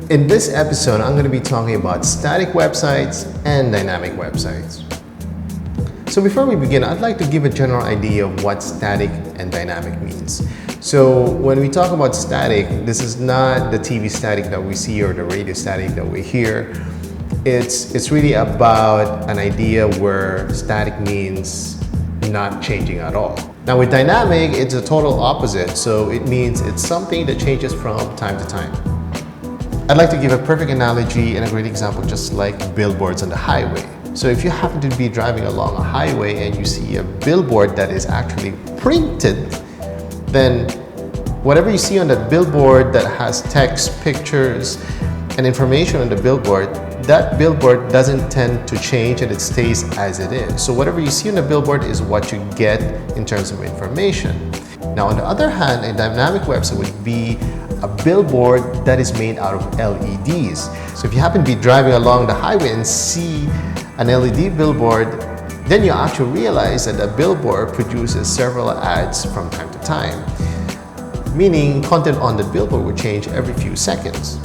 In this episode, I'm going to be talking about static websites and dynamic websites. So before we begin, I'd like to give a general idea of what static and dynamic means. So when we talk about static, this is not the TV static that we see or the radio static that we hear. It's really about an idea where static means not changing at all. Now with dynamic, it's a total opposite. So it means it's something that changes from time to time. I'd like to give a perfect analogy and a great example, just like billboards on the highway. So if you happen to be driving along a highway and you see a billboard that is actually printed, then whatever you see on that billboard that has text, pictures, and information on the billboard, that billboard doesn't tend to change and it stays as it is. So whatever you see on the billboard is what you get in terms of information. Now on the other hand, a dynamic website would be a billboard that is made out of LEDs. So if you happen to be driving along the highway and see an LED billboard, then you actually realize that a billboard produces several ads from time to time, meaning content on the billboard will change every few seconds.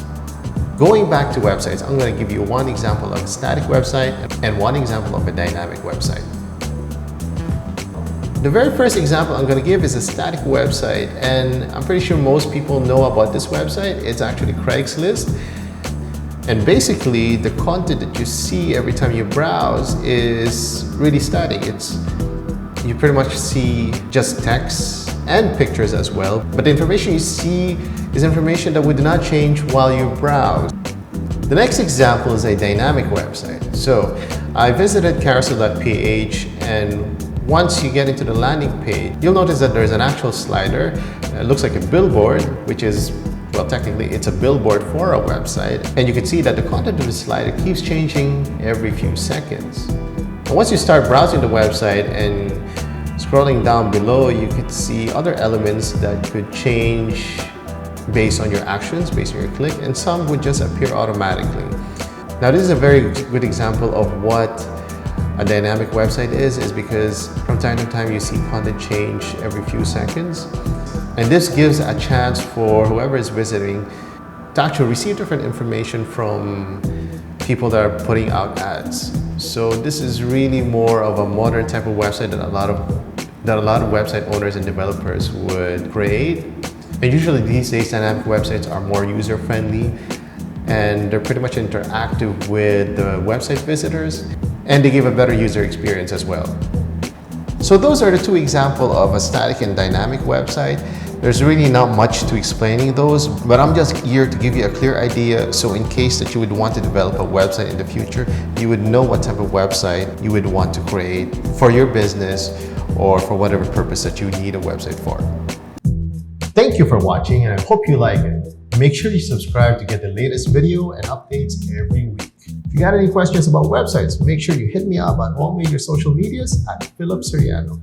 Going back to websites, I'm going to give you one example of a static website and one example of a dynamic website. The very first example I'm going to give is a static website, and I'm pretty sure most people know about this website. It's actually Craigslist. And basically, the content that you see every time you browse is really static. You pretty much see just text and pictures as well. But the information you see is information that would not change while you browse. The next example is a dynamic website. So I visited carousel.ph, and once you get into the landing page, you'll notice that there's an actual slider. It looks like a billboard, which is, well, technically it's a billboard for a website. And you can see that the content of the slider keeps changing every few seconds. And once you start browsing the website and scrolling down below, you could see other elements that could change based on your actions, based on your click, and some would just appear automatically. Now this is a very good example of what a dynamic website is because from time to time you see content change every few seconds. And this gives a chance for whoever is visiting to actually receive different information from people that are putting out ads. So this is really more of a modern type of website that a lot of website owners and developers would create. And usually these days dynamic websites are more user-friendly and they're pretty much interactive with the website visitors, and they give a better user experience as well. So those are the two examples of a static and dynamic website. There's really not much to explaining those, but I'm just here to give you a clear idea, so in case that you would want to develop a website in the future, you would know what type of website you would want to create for your business or for whatever purpose that you need a website for. Thank you for watching, and I hope you like it. Make sure you subscribe to get the latest video and updates every week. If you got any questions about websites, make sure you hit me up on all major social medias at Philip Soriano.